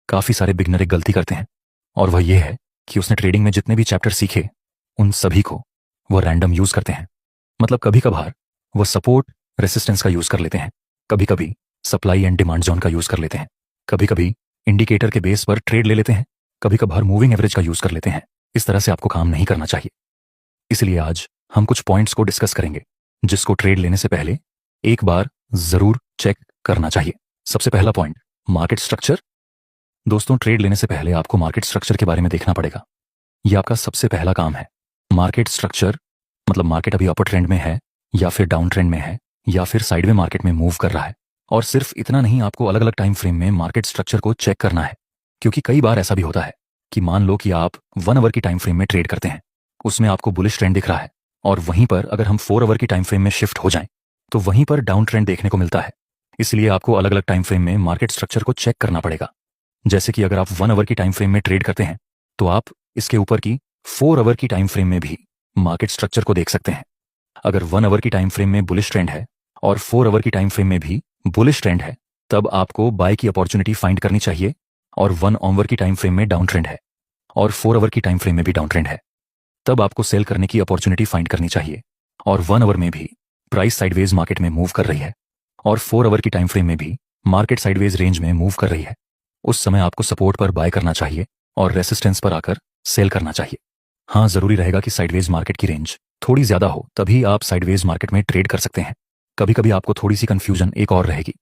काफ़ी सारे बिगनर एक गलती करते हैं, और वह यह है कि उसने ट्रेडिंग में जितने भी चैप्टर सीखे उन सभी को वह रैंडम यूज़ करते हैं। मतलब कभी कभार वह सपोर्ट रेसिस्टेंस का यूज़ कर लेते हैं, कभी कभी सप्लाई एंड डिमांड जोन का यूज़ कर लेते हैं, कभी कभी इंडिकेटर के बेस पर ट्रेड ले लेते हैं, कभी कभार मूविंग एवरेज का यूज़ कर लेते हैं। इस तरह से आपको काम नहीं करना चाहिए। इसलिए आज हम कुछ पॉइंट्स को डिस्कस करेंगे जिसको ट्रेड लेने से पहले एक बार जरूर चेक करना चाहिए। सबसे पहला पॉइंट, मार्केट स्ट्रक्चर। दोस्तों, ट्रेड लेने से पहले आपको मार्केट स्ट्रक्चर के बारे में देखना पड़ेगा। यह आपका सबसे पहला काम है। मार्केट स्ट्रक्चर मतलब मार्केट अभी अपर ट्रेंड में है या फिर डाउन ट्रेंड में है या फिर साइडवे मार्केट में मूव कर रहा है। और सिर्फ इतना नहीं, आपको अलग अलग टाइम फ्रेम में मार्केट स्ट्रक्चर को चेक करना है, क्योंकि कई बार ऐसा भी होता है कि मान लो कि आप 1 आवर की टाइम फ्रेम में ट्रेड करते हैं, उसमें आपको बुलिश ट्रेंड दिख रहा है, और वहीं पर अगर हम 4 आवर की टाइम फ्रेम में शिफ्ट हो जाएं तो वहीं पर डाउन ट्रेंड देखने को मिलता है। इसलिए आपको अलग अलग टाइम फ्रेम में मार्केट स्ट्रक्चर को चेक करना पड़ेगा। जैसे कि अगर आप 1 आवर की टाइम फ्रेम में ट्रेड करते हैं तो आप इसके ऊपर की 4 आवर की टाइम फ्रेम में भी मार्केट स्ट्रक्चर को देख सकते हैं। अगर 1 आवर की टाइम फ्रेम में बुलिश ट्रेंड है और 4 आवर की टाइम फ्रेम में भी बुलिश ट्रेंड है, तब आपको बाय की अपॉर्चुनिटी फाइंड करनी चाहिए। और 1 आवर की टाइम फ्रेम में डाउन ट्रेंड है और 4 आवर की टाइम फ्रेम में भी डाउन ट्रेंड है, तब आपको सेल करने की अपॉर्चुनिटी फाइंड करनी चाहिए। और 1 आवर में भी प्राइस साइडवेज मार्केट में मूव कर रही है और 4 आवर की टाइम फ्रेम में भी मार्केट साइडवेज रेंज में मूव कर रही है, उस समय आपको सपोर्ट पर बाय करना चाहिए और रेसिस्टेंस पर आकर सेल करना चाहिए। हाँ, जरूरी रहेगा कि साइडवेज मार्केट की रेंज थोड़ी ज्यादा हो, तभी आप साइडवेज मार्केट में ट्रेड कर सकते हैं। कभी कभी आपको थोड़ी सी कंफ्यूजन एक और रहेगी।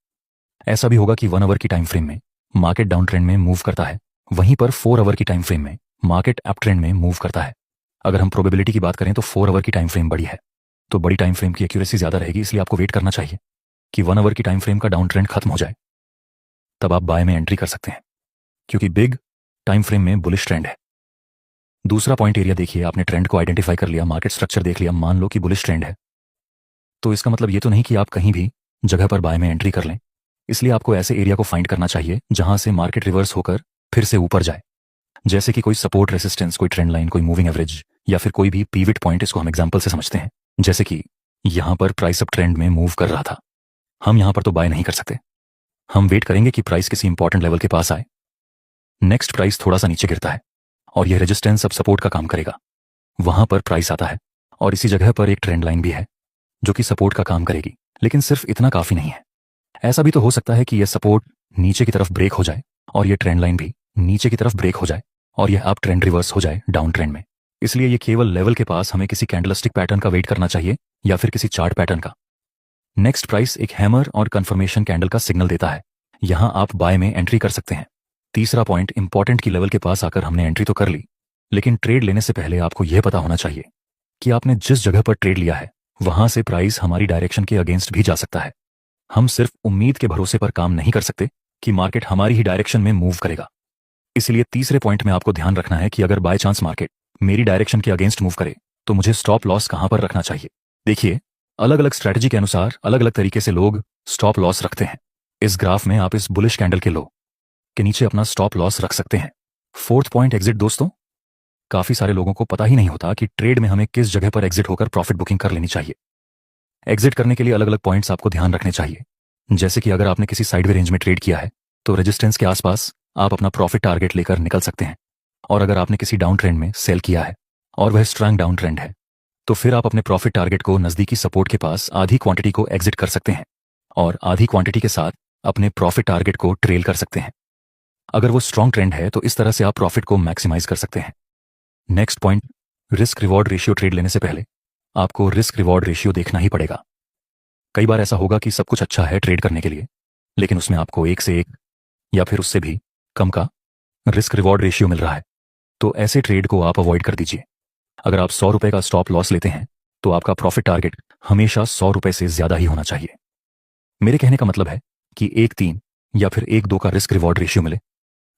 ऐसा भी होगा कि 1 आवर की टाइम फ्रेम में मार्केट डाउन ट्रेंड में मूव करता है, वहीं पर 4 आवर की टाइम फ्रेम में मार्केट अप ट्रेंड में मूव करता है। अगर हम प्रोबेबिलिटी की बात करें तो 4 आवर की टाइम फ्रेम बड़ी है, तो बड़ी टाइम फ्रेम की एक्यूरेसी ज्यादा रहेगी। इसलिए आपको वेट करना चाहिए कि 1 आवर की टाइम फ्रेम का डाउन ट्रेंड खत्म हो जाए, तब आप बाय में एंट्री कर सकते हैं, क्योंकि बिग टाइम फ्रेम में बुलिश ट्रेंड है। दूसरा पॉइंट एरिया देखिए, आपने ट्रेंड को आइडेंटिफाई कर लिया, मार्केट स्ट्रक्चर देख लिया, मान लो कि बुलिश ट्रेंड है, तो इसका मतलब ये तो नहीं कि आप कहीं भी जगह पर बाय में एंट्री कर लें। इसलिए आपको ऐसे एरिया को फाइंड करना चाहिए जहां से मार्केट रिवर्स होकर फिर से ऊपर जाए, जैसे कि कोई सपोर्ट रेसिस्टेंस, कोई ट्रेंड लाइन, कोई मूविंग एवरेज या फिर कोई भी पिवट पॉइंट। इसको हम एग्जांपल से समझते हैं, जैसे कि यहां पर प्राइस अप ट्रेंड में मूव कर रहा था, हम यहां पर तो बाय नहीं कर सकते, हम वेट करेंगे कि प्राइस किसी इंपॉर्टेंट लेवल के पास आए। नेक्स्ट प्राइस थोड़ा सा नीचे गिरता है और यह रेजिस्टेंस अब सपोर्ट का काम करेगा, वहां पर प्राइस आता है और इसी जगह पर एक ट्रेंड लाइन भी है जो कि सपोर्ट का काम करेगी। लेकिन सिर्फ इतना काफी नहीं है, ऐसा भी तो हो सकता है कि यह सपोर्ट नीचे की तरफ ब्रेक हो जाए और यह ट्रेंड लाइन भी नीचे की तरफ ब्रेक हो जाए और यह अप ट्रेंड रिवर्स हो जाए डाउन ट्रेंड में। इसलिए यह केवल लेवल के पास हमें किसी कैंडलस्टिक पैटर्न का वेट करना चाहिए या फिर किसी चार्ट पैटर्न का। नेक्स्ट प्राइस एक हैमर और कंफर्मेशन कैंडल का सिग्नल देता है, यहां आप बाय में एंट्री कर सकते हैं। तीसरा पॉइंट, इंपॉर्टेंट की लेवल के पास आकर हमने एंट्री तो कर ली, लेकिन ट्रेड लेने से पहले आपको यह पता होना चाहिए कि आपने जिस जगह पर ट्रेड लिया है वहां से प्राइस हमारी डायरेक्शन के अगेंस्ट भी जा सकता है। हम सिर्फ उम्मीद के भरोसे पर काम नहीं कर सकते कि मार्केट हमारी ही डायरेक्शन में मूव करेगा। इसलिए तीसरे पॉइंट में आपको ध्यान रखना है कि अगर बाय चांस मार्केट मेरी डायरेक्शन के अगेंस्ट मूव करे तो मुझे स्टॉप लॉस कहां पर रखना चाहिए। देखिए, अलग अलग स्ट्रैटेजी के अनुसार अलग अलग तरीके से लोग स्टॉप लॉस रखते हैं। इस ग्राफ में आप इस बुलिश कैंडल के लो के नीचे अपना स्टॉप लॉस रख सकते हैं। Fourth point, exit. दोस्तों, काफी सारे लोगों को पता ही नहीं होता कि ट्रेड में हमें किस जगह पर एग्जिट होकर प्रॉफिट बुकिंग कर लेनी चाहिए। एग्जिट करने के लिए अलग अलग पॉइंट्स आपको ध्यान रखने चाहिए, जैसे कि अगर आपने किसी साइडवे रेंज में ट्रेड किया है तो रेजिस्टेंस के आसपास आप अपना प्रॉफिट टारगेट लेकर निकल सकते हैं। और अगर आपने किसी डाउन ट्रेंड में सेल किया है और वह स्ट्रांग डाउन ट्रेंड है, तो फिर आप अपने प्रॉफिट टारगेट को नजदीकी सपोर्ट के पास आधी क्वांटिटी को एग्जिट कर सकते हैं और आधी क्वांटिटी के साथ अपने प्रॉफिट टारगेट को ट्रेल कर सकते हैं। अगर वो स्ट्रॉन्ग ट्रेंड है तो इस तरह से आप प्रॉफिट को मैक्सिमाइज कर सकते हैं। Next point, risk reward ratio. Trade लेने से पहले आपको रिस्क रिवॉर्ड रेशियो देखना ही पड़ेगा। कई बार ऐसा होगा कि सब कुछ अच्छा है ट्रेड करने के लिए, लेकिन उसमें आपको 1 से 1 या फिर उससे भी कम का रिस्क रिवॉर्ड रेशियो मिल रहा है, तो ऐसे ट्रेड को आप अवॉइड कर दीजिए। अगर आप 100 रुपए का स्टॉप लॉस लेते हैं तो आपका प्रॉफिट टारगेट हमेशा 100 रुपए से ज्यादा ही होना चाहिए। मेरे कहने का मतलब है कि 1.3 या फिर 1.2 का रिस्क रिवॉर्ड रेशियो मिले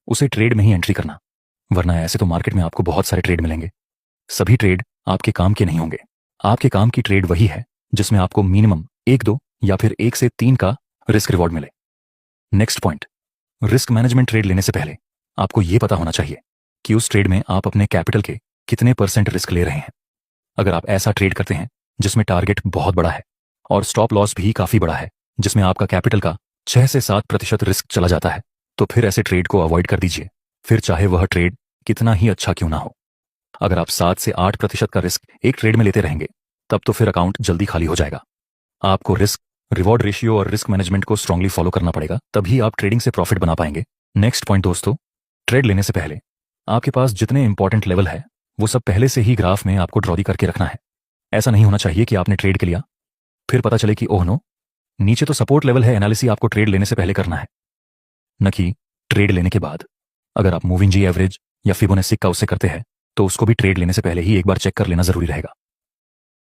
उसे ट्रेड में ही एंट्री करना, वरना ऐसे तो मार्केट में आपको बहुत सारे ट्रेड मिलेंगे, सभी ट्रेड आपके काम के नहीं होंगे। आपके काम की ट्रेड वही है जिसमें आपको मिनिमम 1-2 या फिर 1 से 3 का रिस्क रिवॉर्ड मिले। Next point, risk management. Trade लेने से पहले आपको यह पता होना चाहिए कि उस ट्रेड में आप अपने कैपिटल के कितने % रिस्क ले रहे हैं। अगर आप ऐसा ट्रेड करते हैं जिसमें टारगेट बहुत बड़ा है और स्टॉप लॉस भी काफी बड़ा है, जिसमें आपका कैपिटल का 6 से 7% रिस्क चला जाता है, तो फिर ऐसे ट्रेड को अवॉइड कर दीजिए, फिर चाहे वह ट्रेड कितना ही अच्छा क्यों ना हो। अगर आप 7 से 8% का रिस्क एक ट्रेड में लेते रहेंगे तब तो फिर अकाउंट जल्दी खाली हो जाएगा। आपको रिस्क रिवॉर्ड रेशियो और रिस्क मैनेजमेंट को स्ट्रांगली फॉलो करना पड़ेगा, तभी आप ट्रेडिंग से प्रॉफिट बना पाएंगे। नेक्स्ट पॉइंट दोस्तों, ट्रेड लेने से पहले आपके पास जितने इंपॉर्टेंट लेवल है वो सब पहले से ही ग्राफ में आपको ड्रॉ करके रखना है। ऐसा नहीं होना चाहिए कि आपने ट्रेड के लिया फिर पता चले कि ओह नो, नीचे तो सपोर्ट लेवल है। एनालिसिस आपको ट्रेड लेने से पहले करना है, न कि ट्रेड लेने के बाद। अगर आप मूविंग जी एवरेज या फिबोनाची का उससे करते हैं तो उसको भी ट्रेड लेने से पहले ही एक बार चेक कर लेना जरूरी रहेगा।